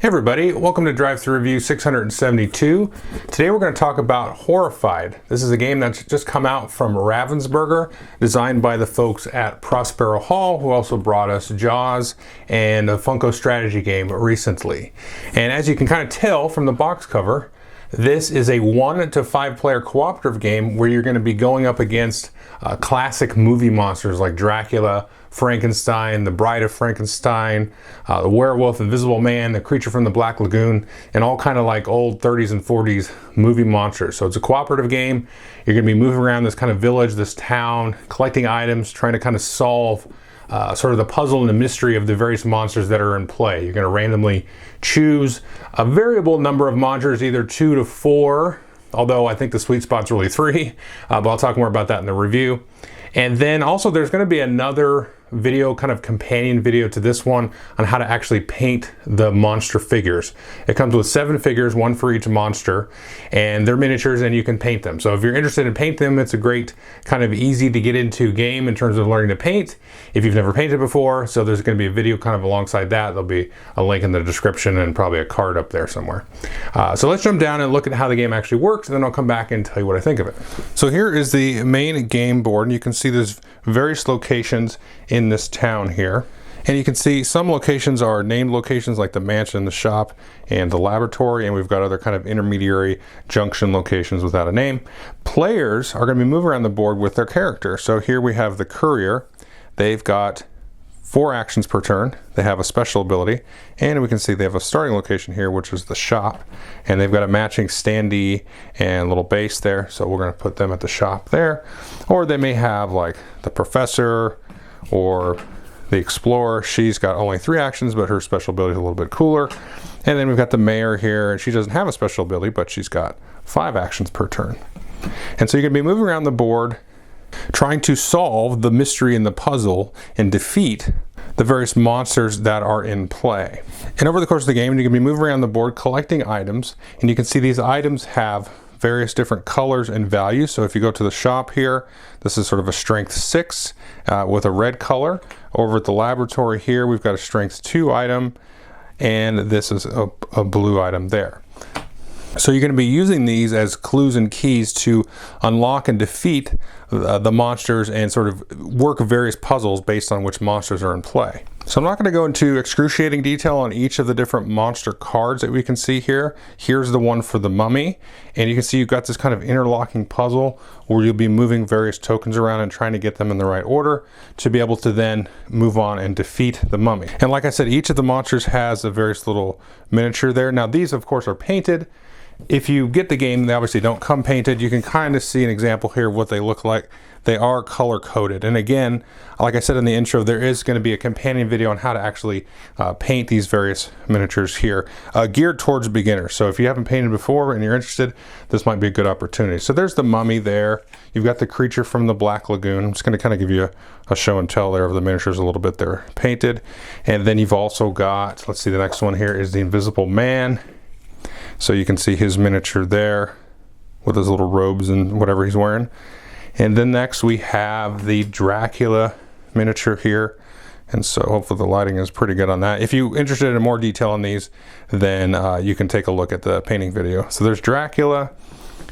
Hey everybody, welcome to Drive-Thru Review 672. Today we're going to talk about Horrified. This is a game that's just come out from Ravensburger, designed by the folks at Prospero Hall, who also brought us Jaws and a Funko strategy game recently. And as you can kind of tell from the box cover, this is a 1 to 5 player cooperative game where you're going to be going up against classic movie monsters like Dracula, Frankenstein, the Bride of Frankenstein, the Werewolf, Invisible Man, the Creature from the Black Lagoon, and all kind of like old 30s and 40s movie monsters. So it's a cooperative game. You're going to be moving around this kind of village, this town, collecting items, trying to kind of solve sort of the puzzle and the mystery of the various monsters that are in play. You're going to randomly choose a variable number of monsters, either 2 to 4, although I think the sweet spot's really 3, but I'll talk more about that in the review. And then also there's going to be another video, kind of companion video to this one, on how to actually paint the monster figures. It comes with 7 figures, 1 for each monster, and they're miniatures and you can paint them. So if you're interested in paint them, it's a great kind of easy to get into game in terms of learning to paint if you've never painted before. So there's going to be a video kind of alongside that. There'll be a link in the description and probably a card up there somewhere. So let's jump down and look at how the game actually works, and then I'll come back and tell you what I think of it. So here is the main game board, and you can see there's various locations in this town here, and you can see some locations are named locations like the mansion, the shop, and the laboratory, and we've got other kind of intermediary junction locations without a name. Players are going to be moving around the board with their character. So here we have the courier. They've got 4 actions per turn. They have a special ability, and we can see they have a starting location here, which is the shop, and they've got a matching standee and little base there, so we're going to put them at the shop there. Or they may have like the professor or the explorer. She's got only 3 actions, but her special ability is a little bit cooler. And then we've got the mayor here, and she doesn't have a special ability, but she's got 5 actions per turn. And so you're going to be moving around the board trying to solve the mystery and the puzzle and defeat the various monsters that are in play. And over the course of the game, you can be moving around the board collecting items, and you can see these items have various different colors and values. So if you go to the shop here, this is sort of a strength 6 with a red color. Over at the laboratory here, we've got a strength 2 item, and this is a blue item there. So you're going to be using these as clues and keys to unlock and defeat the monsters and sort of work various puzzles based on which monsters are in play. So I'm not going to go into excruciating detail on each of the different monster cards that we can see here. Here's the one for the mummy, and you can see you've got this kind of interlocking puzzle where you'll be moving various tokens around and trying to get them in the right order to be able to then move on and defeat the mummy. And like I said, each of the monsters has a various little miniature there. Now these of course are painted. If you get the game, they obviously don't come painted. You can kind of see an example here of what they look like. They are color coded. And again, like I said in the intro, there is going to be a companion video on how to actually paint these various miniatures here, geared towards beginners. So if you haven't painted before and you're interested, this might be a good opportunity. So there's the mummy there. You've got the creature from the Black Lagoon. I'm just going to kind of give you a show and tell there of the miniatures a little bit. They're painted. And then you've also got, let's see, the next one here is the Invisible Man. So you can see his miniature there with his little robes and whatever he's wearing. And then next we have the Dracula miniature here. And so hopefully the lighting is pretty good on that. If you're interested in more detail on these, then you can take a look at the painting video. So there's Dracula.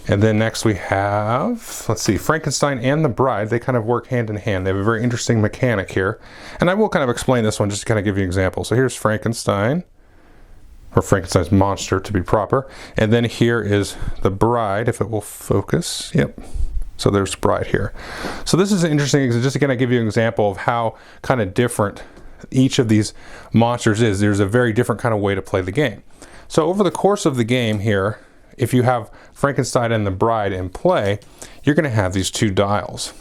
And then next we have, let's see, Frankenstein and the Bride. They kind of work hand in hand. They have a very interesting mechanic here. And I will kind of explain this one just to kind of give you an example. So here's Frankenstein, or Frankenstein's monster to be proper. And then here is the Bride, if it will focus. Yep. So there's Bride here. So this is interesting, just to kind of give you an example of how kind of different each of these monsters is. There's a very different kind of way to play the game. So over the course of the game here, if you have Frankenstein and the Bride in play, you're going to have these 2 dials.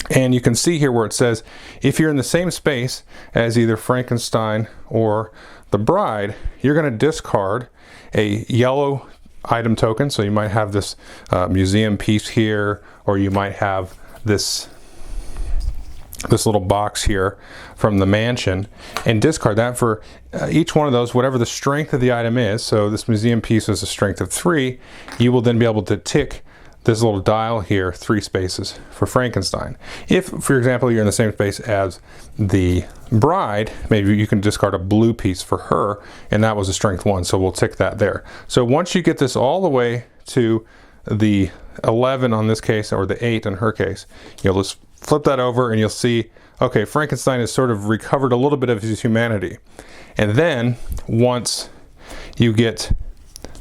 And you can see here where it says, if you're in the same space as either Frankenstein or the Bride, you're going to discard a yellow item token. So you might have this museum piece here, or you might have this little box here from the mansion, and discard that. For each one of those, whatever the strength of the item is. So this museum piece is a strength of 3. You will then be able to tick this little dial here 3 spaces for Frankenstein. If, for example, you're in the same space as the bride, maybe you can discard a blue piece for her, and that was a strength 1, so we'll tick that there. So once you get this all the way to the 11 on this case, or the 8 in her case, you'll just flip that over and you'll see, okay, Frankenstein has sort of recovered a little bit of his humanity. And then once you get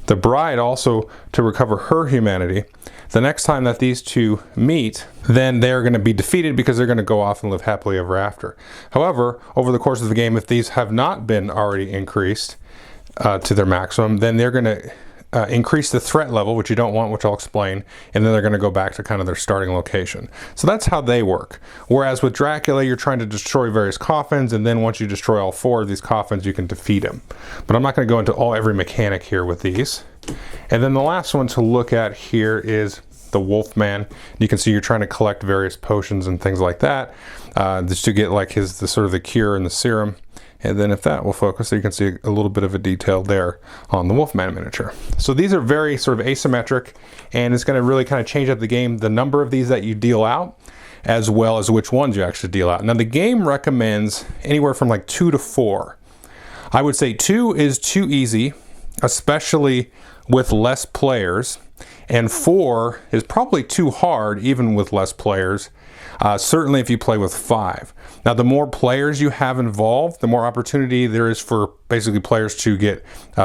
the bride also to recover her humanity, the next time that these two meet, then they're going to be defeated because they're going to go off and live happily ever after. However, over the course of the game, if these have not been already increased to their maximum, then they're going to increase the threat level, which you don't want, which I'll explain, and then they're going to go back to kind of their starting location. So that's how they work. Whereas with Dracula, you're trying to destroy various coffins, and then once you destroy all 4 of these coffins, you can defeat him. But I'm not going to go into every mechanic here with these. And then the last one to look at here is the Wolfman. You can see you're trying to collect various potions and things like that, just to get like the sort of the cure and the serum. And then if that will focus, so you can see a little bit of a detail there on the Wolfman miniature. So these are very sort of asymmetric, and it's going to really kind of change up the game, the number of these that you deal out, as well as which ones you actually deal out. Now the game recommends anywhere from like 2 to 4. I would say 2 is too easy, especially with less players, and 4 is probably too hard even with less players. Certainly if you play with 5. Now the more players you have involved, the more opportunity there is for basically players to get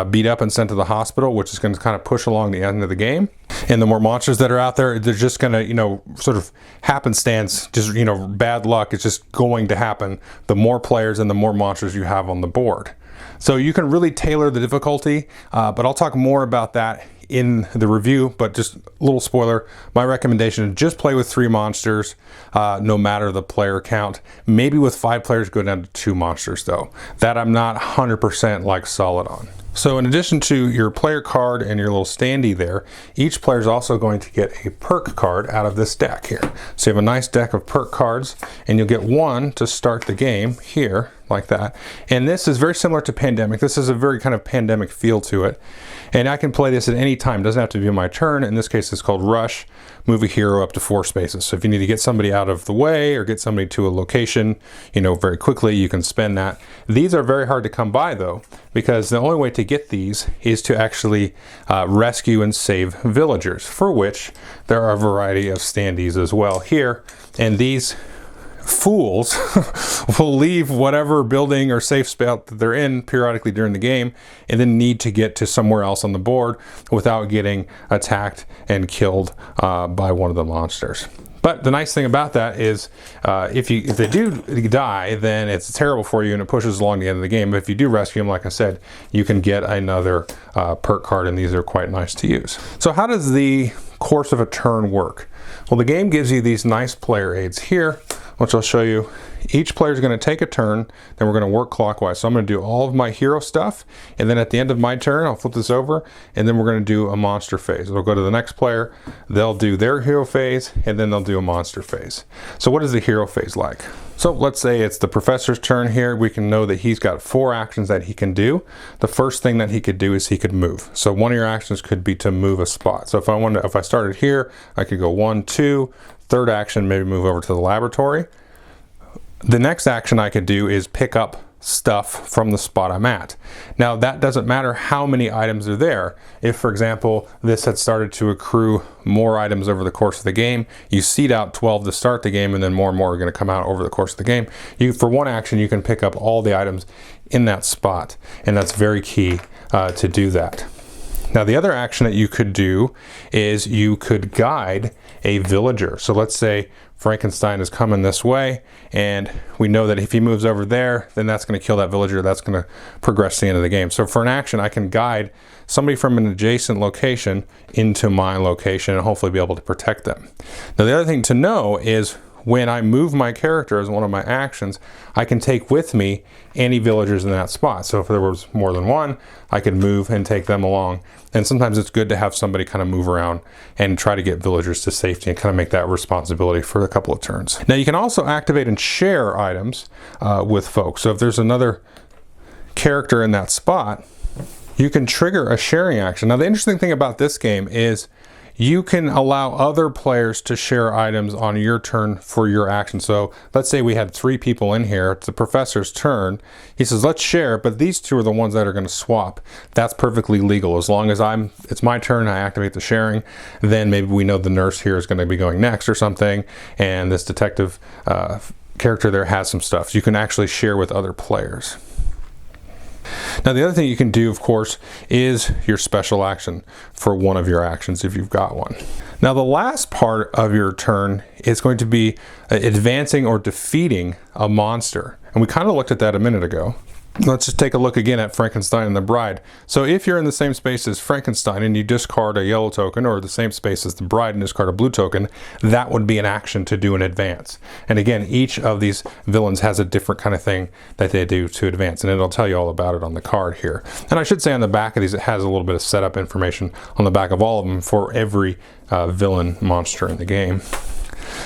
beat up and sent to the hospital, which is going to kind of push along the end of the game. And the more monsters that are out there, they're just going to, sort of happenstance, just, bad luck. It's just going to happen. The more players and the more monsters you have on the board. So you can really tailor the difficulty, but I'll talk more about that in the review. But just a little spoiler, my recommendation is just play with 3 monsters, no matter the player count. Maybe with 5 players, go down to 2 monsters though. That I'm not 100% like solid on. So in addition to your player card and your little standee there, each player is also going to get a perk card out of this deck here. So you have a nice deck of perk cards, and you'll get 1 to start the game here, like that. And this is very similar to Pandemic. This is a very kind of Pandemic feel to it. And I can play this at any time. It doesn't have to be my turn. In this case, it's called Rush. Move a hero up to 4 spaces. So if you need to get somebody out of the way or get somebody to a location, very quickly, you can spend that. These are very hard to come by though, because the only way to get these is to actually rescue and save villagers, for which there are a variety of standees as well here. And these fools will leave whatever building or safe spot that they're in periodically during the game, and then need to get to somewhere else on the board without getting attacked and killed by one of the monsters. But the nice thing about that is if they do die, then it's terrible for you and it pushes along the end of the game. But if you do rescue them, like I said, you can get another perk card, and these are quite nice to use. So how does the course of a turn work? Well, the game gives you these nice player aids here, which I'll show you. Each player is going to take a turn, then we're going to work clockwise. So I'm going to do all of my hero stuff, and then at the end of my turn, I'll flip this over, and then we're going to do a monster phase. It'll go to the next player, they'll do their hero phase, and then they'll do a monster phase. So what is the hero phase like? So let's say it's the professor's turn here. We can know that he's got 4 actions that he can do. The first thing that he could do is he could move. So one of your actions could be to move a spot. So if I started here, I could go 1, 2, third action, maybe move over to the laboratory. The next action I could do is pick up stuff from the spot I'm at. Now that doesn't matter how many items are there. If, for example, this had started to accrue more items over the course of the game, you seed out 12 to start the game, and then more and more are going to come out over the course of the game. For one action, you can pick up all the items in that spot, and that's very key to do that. Now the other action that you could do is you could guide a villager. So let's say Frankenstein is coming this way, and we know that if he moves over there, then that's going to kill that villager. That's going to progress to the end of the game. So for an action, I can guide somebody from an adjacent location into my location and hopefully be able to protect them. Now the other thing to know is when I move my character as one of my actions, I can take with me any villagers in that spot. So if there was more than one, I could move and take them along. And sometimes it's good to have somebody kind of move around and try to get villagers to safety and kind of make that responsibility for a couple of turns. Now you can also activate and share items with folks. So if there's another character in that spot, you can trigger a sharing action. Now the interesting thing about this game is you can allow other players to share items on your turn for your action. So let's say we had 3 people in here. It's the professor's turn. He says, let's share, but these 2 are the ones that are going to swap. That's perfectly legal. As long as it's my turn, I activate the sharing, then maybe we know the nurse here is going to be going next or something, and this detective character there has some stuff. So you can actually share with other players. Now the other thing you can do, of course, is your special action for one of your actions if you've got one. Now the last part of your turn is going to be advancing or defeating a monster. And we kind of looked at that a minute ago. Let's just take a look again at Frankenstein and the Bride. So if you're in the same space as Frankenstein and you discard a yellow token, or the same space as the Bride and discard a blue token, that would be an action to do an advance. And again, each of these villains has a different kind of thing that they do to advance, and it'll tell you all about it on the card here. And I should say on the back of these, it has a little bit of setup information on the back of all of them for every villain monster in the game.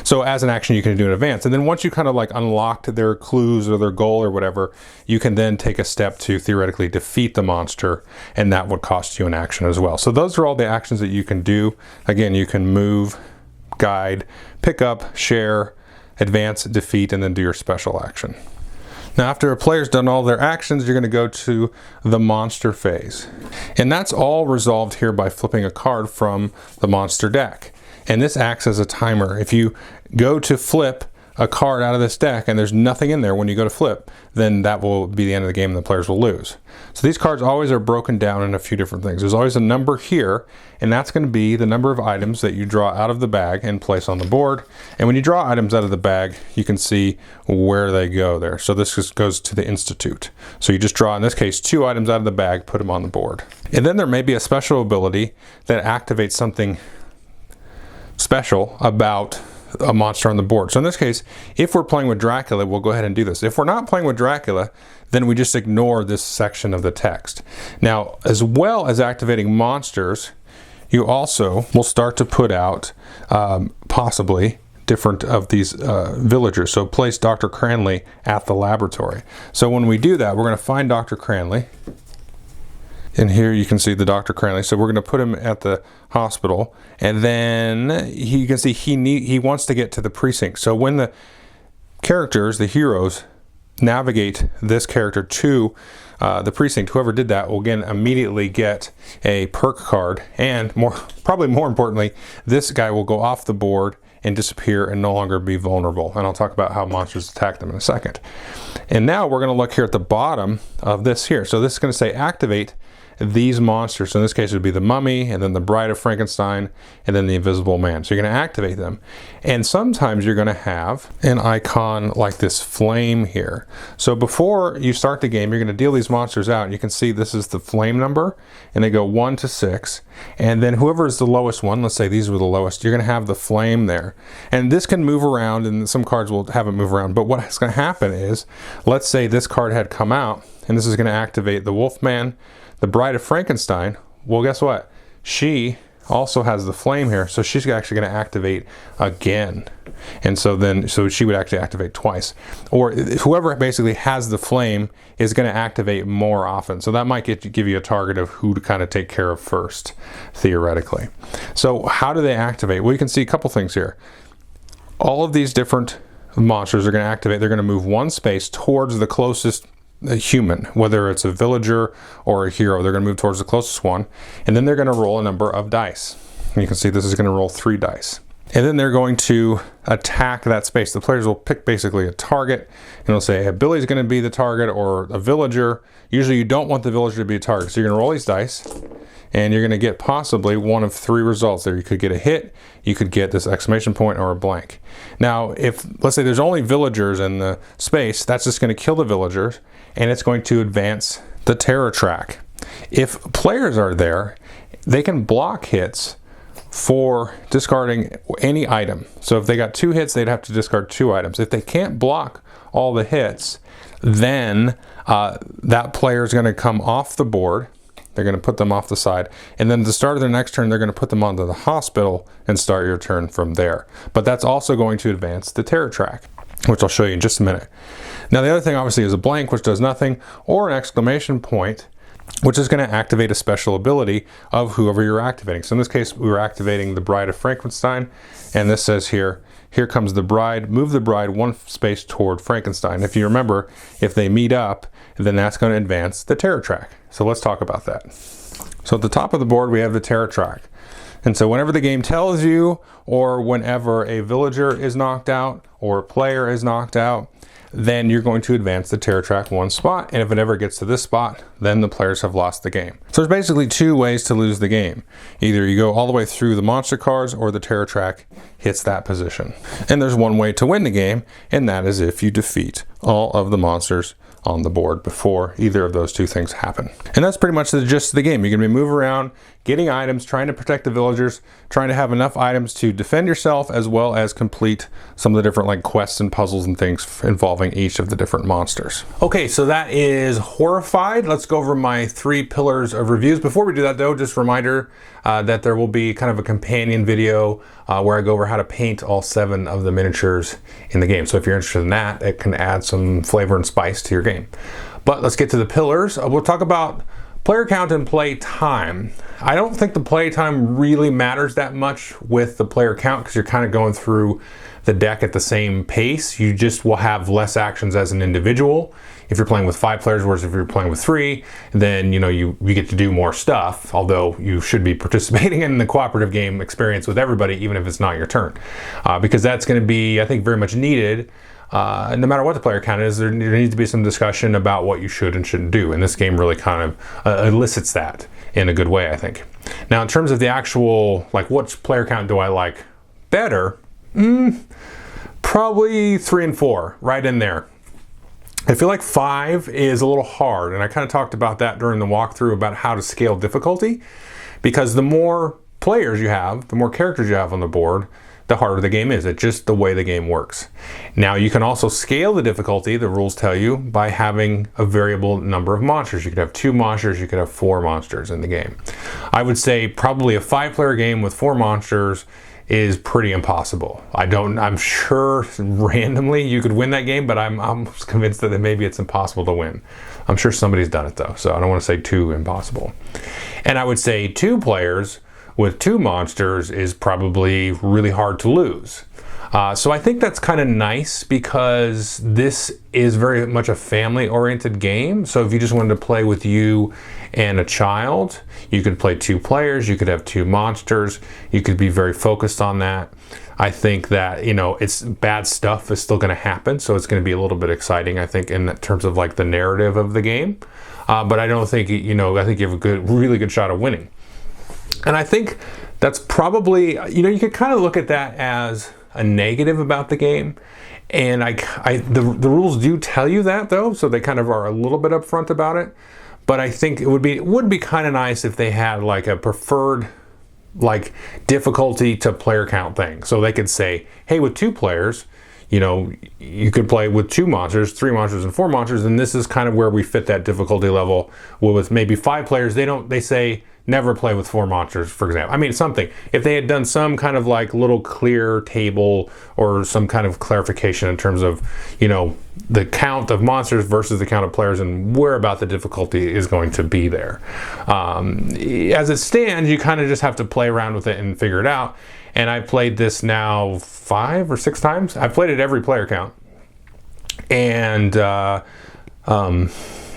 So as an action, you can do an advance. And then once you kind of like unlocked their clues or their goal or whatever, you can then take a step to theoretically defeat the monster, and that would cost you an action as well. So those are all the actions that you can do. Again, you can move, guide, pick up, share, advance, defeat, and then do your special action. Now after a player's done all their actions, you're going to go to the monster phase. And that's all resolved here by flipping a card from the monster deck. And this acts as a timer. If you go to flip a card out of this deck and there's nothing in there when you go to flip, then that will be the end of the game and the players will lose. So these cards always are broken down in a few different things. There's always a number here, and that's going to be the number of items that you draw out of the bag and place on the board. And when you draw items out of the bag, you can see where they go there. So this just goes to the Institute. So you just draw, in this case, 2 items out of the bag, put them on the board. And then there may be a special ability that activates something special about a monster on the board. So in this case, if we're playing with Dracula, we'll go ahead and do this. If we're not playing with Dracula, then we just ignore this section of the text. Now, as well as activating monsters, you also will start to put out possibly different of these villagers. So place Dr. Cranley at the laboratory. So when we do that, we're going to find Dr. Cranley. And here you can see the Dr. Cranley. So we're going to put him at the hospital, and then you can see he wants to get to the precinct. So when the characters, the heroes, navigate this character to the precinct, whoever did that will again immediately get a perk card, and probably more importantly, this guy will go off the board and disappear and no longer be vulnerable. And I'll talk about how monsters attack them in a second. And now we're going to look here at the bottom of this here. So this is going to say activate these monsters. So in this case it would be the Mummy, and then the Bride of Frankenstein, and then the Invisible Man. So you're going to activate them, and sometimes you're going to have an icon like this flame here. So before you start the game, you're going to deal these monsters out, and you can see this is the flame number, and they go 1 to 6, and then whoever is the lowest one, let's say these were the lowest, you're going to have the flame there. And this can move around, and some cards will have it move around, but what's going to happen is, let's say this card had come out, and this is going to activate the Wolfman, the Bride of Frankenstein. Well, guess what? She also has the flame here, so she's actually going to activate again. And so she would actually activate twice. Or whoever basically has the flame is going to activate more often. So that might give you a target of who to kind of take care of first, theoretically. So how do they activate? Well, you can see a couple things here. All of these different monsters are going to activate. They're going to move 1 space towards the closest human, whether it's a villager or a hero. They're going to move towards the closest one, and then they're going to roll a number of dice. And you can see this is going to roll 3 dice. And then they're going to attack that space. The players will pick basically a target, and they'll say, hey, Billy's going to be the target, or a villager. Usually you don't want the villager to be a target. So you're going to roll these dice, and you're going to get possibly one of 3 results there. You could get a hit, you could get this exclamation point, or a blank. Now, if, let's say there's only villagers in the space, that's just going to kill the villagers, and it's going to advance the terror track. If players are there, they can block hits for discarding any item. So if they got 2 hits, they'd have to discard 2 items. If they can't block all the hits, then that player is going to come off the board. They're going to put them off the side, and then at the start of their next turn, they're going to put them onto the hospital and start your turn from there. But that's also going to advance the terror track, which I'll show you in just a minute. Now the other thing obviously is a blank, which does nothing, or an exclamation point. which is going to activate a special ability of whoever you're activating. So in this case, we were activating the Bride of Frankenstein, and this says here comes the bride, move the bride one space toward Frankenstein. If you remember, if they meet up, then that's going to advance the terror track. So let's talk about that. So at the top of the board, we have the terror track. And so whenever the game tells you, or whenever a villager is knocked out, or a player is knocked out, then you're going to advance the terror track one spot, and if it ever gets to this spot, then the players have lost the game. So there's basically two ways to lose the game. Either you go all the way through the monster cards, or the terror track hits that position. And there's one way to win the game, and that is if you defeat all of the monsters on the board before either of those two things happen. And that's pretty much the gist of the game. You're going to be moving around, getting items, trying to protect the villagers, trying to have enough items to defend yourself, as well as complete some of the different like quests and puzzles and things involving each of the different monsters. Okay, so that is Horrified. Let's go over my 3 pillars of reviews. Before we do that though, just a reminder that there will be kind of a companion video where I go over how to paint all 7 of the miniatures in the game. So if you're interested in that, it can add some flavor and spice to your game. But let's get to the pillars. We'll talk about player count and play time. I don't think the play time really matters that much with the player count, because you're kind of going through the deck at the same pace. You just will have less actions as an individual if you're playing with 5 players, whereas if you're playing with 3, then you get to do more stuff, although you should be participating in the cooperative game experience with everybody, even if it's not your turn, because that's going to be, I think, very much needed. No matter what the player count is, there needs to be some discussion about what you should and shouldn't do, and this game really kind of elicits that in a good way, I think. Now, in terms of the actual, like, what player count do I like better? Probably 3 and 4, right in there. I feel like 5 is a little hard, and I kind of talked about that during the walkthrough about how to scale difficulty, because the more players you have, the more characters you have on the board, the harder the game is. It's just the way the game works. Now, you can also scale the difficulty, the rules tell you, by having a variable number of monsters. You could have 2 monsters, you could have 4 monsters in the game. I would say probably a 5-player game with 4 monsters is pretty impossible. I'm sure randomly you could win that game, but I'm almost convinced that maybe it's impossible to win. I'm sure somebody's done it though, so I don't want to say too impossible. And I would say 2 players with 2 monsters is probably really hard to lose. So I think that's kind of nice, because this is very much a family-oriented game. So if you just wanted to play with you and a child, you could play 2 players, you could have 2 monsters, you could be very focused on that. I think that, it's bad stuff is still going to happen, so it's going to be a little bit exciting, I think, in terms of like the narrative of the game. But I don't think, I think you have a really good shot of winning. And I think that's probably, you could kind of look at that as a negative about the game, and the rules do tell you that though, so they kind of are a little bit upfront about it. But I think it would be kind of nice if they had like a preferred like difficulty to player count thing, so they could say, hey, with 2 players, you could play with 2 monsters, 3 monsters, and 4 monsters, and this is kind of where we fit that difficulty level. Well, with maybe 5 players, they say never play with 4 monsters, for example. I mean, something. If they had done some kind of like little clear table or some kind of clarification in terms of, the count of monsters versus the count of players and where about the difficulty is going to be there. As it stands, you kind of just have to play around with it and figure it out. And I've played this now 5 or 6 times. I've played it every player count. And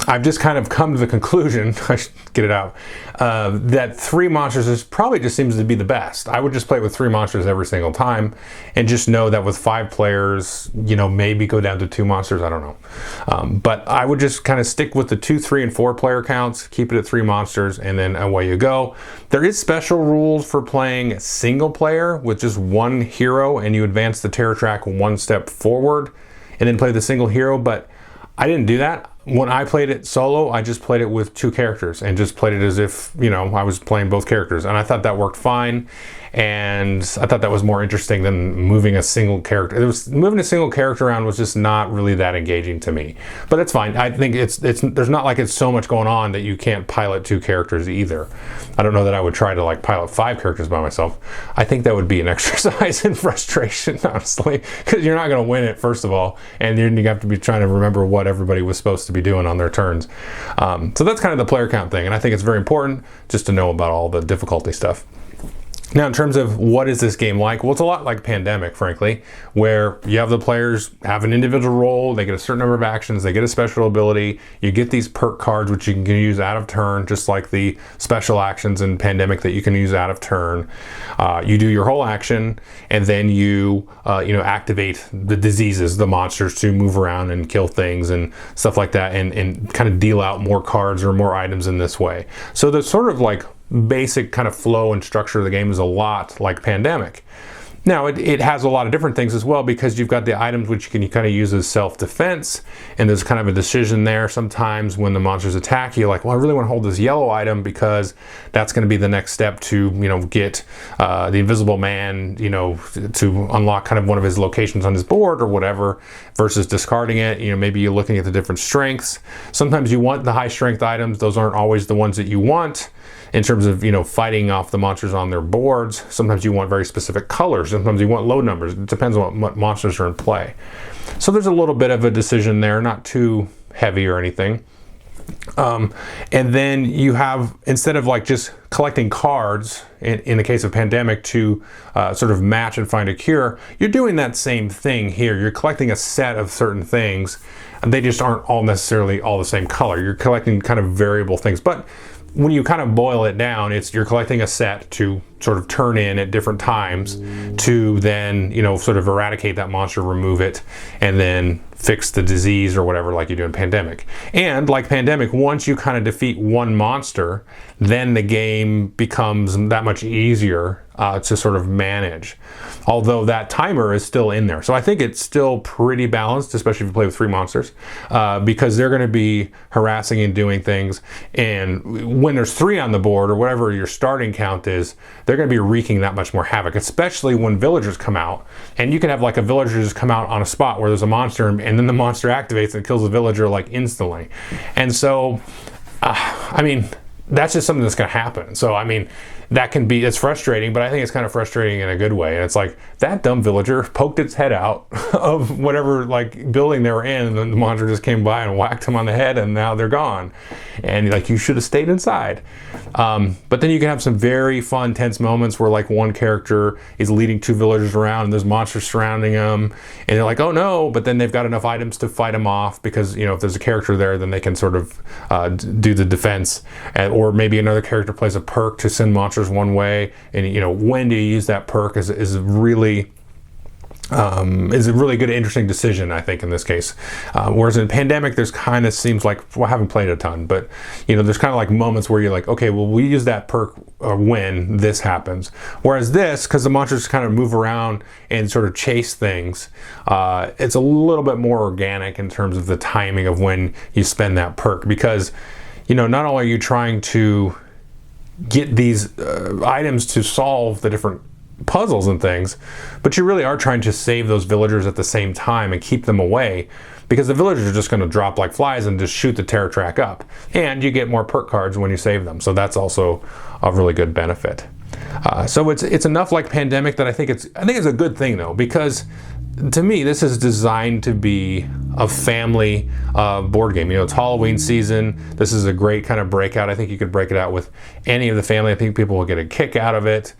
I've just kind of come to the conclusion, I should get it out, that 3 monsters probably just seems to be the best. I would just play with 3 monsters every single time, and just know that with 5 players, maybe go down to 2 monsters, I don't know. But I would just kind of stick with the 2, 3, and 4 player counts, keep it at 3 monsters, and then away you go. There is special rules for playing single player with just 1 hero, and you advance the terror track 1 step forward, and then play the single hero, but I didn't do that. When I played it solo, I just played it with 2 characters and just played it as if, I was playing both characters. And I thought that worked fine. and I thought that was more interesting than moving a single character. Moving a single character around was just not really that engaging to me, but that's fine. I think there's not like it's so much going on that you can't pilot 2 characters either. I don't know that I would try to like pilot 5 characters by myself. I think that would be an exercise in frustration, honestly, because you're not going to win it, first of all, and you have to be trying to remember what everybody was supposed to be doing on their turns. So that's kind of the player count thing, and I think it's very important just to know about all the difficulty stuff. Now, in terms of what is this game like? Well, it's a lot like Pandemic, frankly, where you have the players have an individual role, they get a certain number of actions, they get a special ability, you get these perk cards which you can use out of turn, just like the special actions in Pandemic that you can use out of turn. You do your whole action, and then you activate the diseases, the monsters, to move around and kill things and stuff like that, and kind of deal out more cards or more items in this way. So the sort of like basic kind of flow and structure of the game is a lot like Pandemic. Now, it has a lot of different things as well, because you've got the items which you can kind of use as self-defense, and there's kind of a decision there sometimes when the monsters attack you, like, well, I really want to hold this yellow item because that's going to be the next step to, get the Invisible Man, to unlock kind of one of his locations on his board or whatever, versus discarding it. Maybe you're looking at the different strengths. Sometimes you want the high strength items. Those aren't always the ones that you want in terms of, fighting off the monsters on their boards. Sometimes you want very specific colors. Sometimes you want low numbers. It depends on what monsters are in play. So there's a little bit of a decision there, not too heavy or anything. And then you have, instead of like just collecting cards, in the case of Pandemic, to sort of match and find a cure, you're doing that same thing here. You're collecting a set of certain things, and they just aren't all necessarily all the same color. You're collecting kind of variable things. But when you kind of boil it down, you're collecting a set to sort of turn in at different times to then, sort of eradicate that monster, remove it, and then fix the disease or whatever, like you do in Pandemic. And like Pandemic, once you kind of defeat one monster, then the game becomes that much easier to sort of manage. Although that timer is still in there. So I think it's still pretty balanced, especially if you play with 3 monsters, because they're going to be harassing and doing things. And when there's 3 on the board, or whatever your starting count is, they're going to be wreaking that much more havoc, especially when villagers come out. And you can have like a villager just come out on a spot where there's a monster, and then the monster activates and kills the villager like instantly. And so, that's just something that's going to happen. So, it's frustrating, but I think it's kind of frustrating in a good way. And it's like, that dumb villager poked its head out of whatever like building they were in, and then the monster just came by and whacked them on the head, and now they're gone. And like, you should have stayed inside. But then you can have some very fun, tense moments where like one character is leading 2 villagers around, and there's monsters surrounding them, and they're like, oh no, but then they've got enough items to fight them off, because, if there's a character there, then they can sort of do the defense. Or maybe another character plays a perk to send monsters one way, and when do you use that perk is a really good, interesting decision, I think, in this case. Whereas in Pandemic, there's kind of seems like, well, I haven't played a ton, but there's kind of like moments where you're like, okay, well, we use that perk when this happens. Whereas this, because the monsters kind of move around and sort of chase things, it's a little bit more organic in terms of the timing of when you spend that perk, because not only are you trying to get these items to solve the different puzzles and things, but you really are trying to save those villagers at the same time and keep them away, because the villagers are just going to drop like flies and just shoot the terror track up, and you get more perk cards when you save them. So that's also a really good benefit. So it's enough like Pandemic that I think it's a good thing, though, because to me, this is designed to be a family board game. It's Halloween season. This is a great kind of breakout. I think you could break it out with any of the family. I think people will get a kick out of it.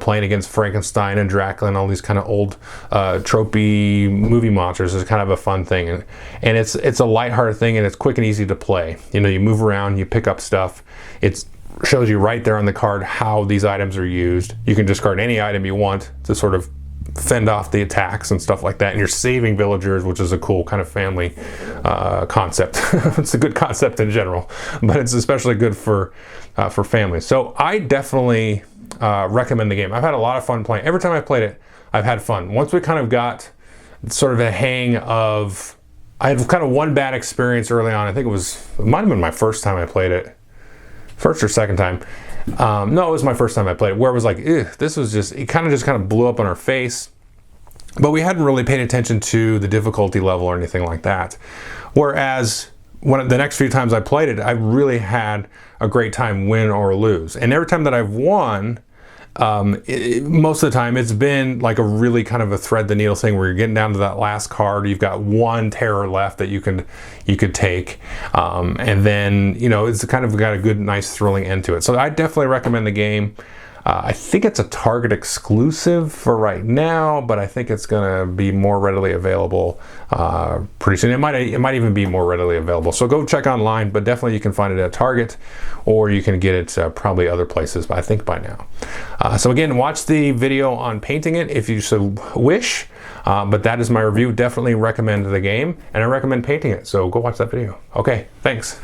Playing against Frankenstein and Dracula and all these kind of old tropey movie monsters is kind of a fun thing. And it's a lighthearted thing, and it's quick and easy to play. You move around, you pick up stuff. It shows you right there on the card how these items are used. You can discard any item you want to sort of fend off the attacks and stuff like that, and you're saving villagers, which is a cool kind of family concept. It's a good concept in general, but it's especially good for families. So I definitely recommend the game. I've had a lot of fun playing. Every time I've played it, I've had fun. Once we kind of got sort of a hang of, I had kind of one bad experience early on. I think it might have been my first time I played it, first or second time. No, it was my first time I played it, where it was like, this was just, it kind of blew up on our face. But we hadn't really paid attention to the difficulty level or anything like that. Whereas the next few times I played it, I really had a great time, win or lose. And every time that I've won, most of the time it's been like a really kind of a thread the needle thing where you're getting down to that last card. You've got one terror left that you could take, and then it's kind of got a good, nice, thrilling end to it. So I definitely recommend the game. I think it's a Target exclusive for right now, but I think it's going to be more readily available pretty soon. It might even be more readily available. So go check online, but definitely you can find it at Target, or you can get it probably other places, I think by now. So again, watch the video on painting it if you so wish, but that is my review. Definitely recommend the game, and I recommend painting it. So go watch that video. Okay, thanks.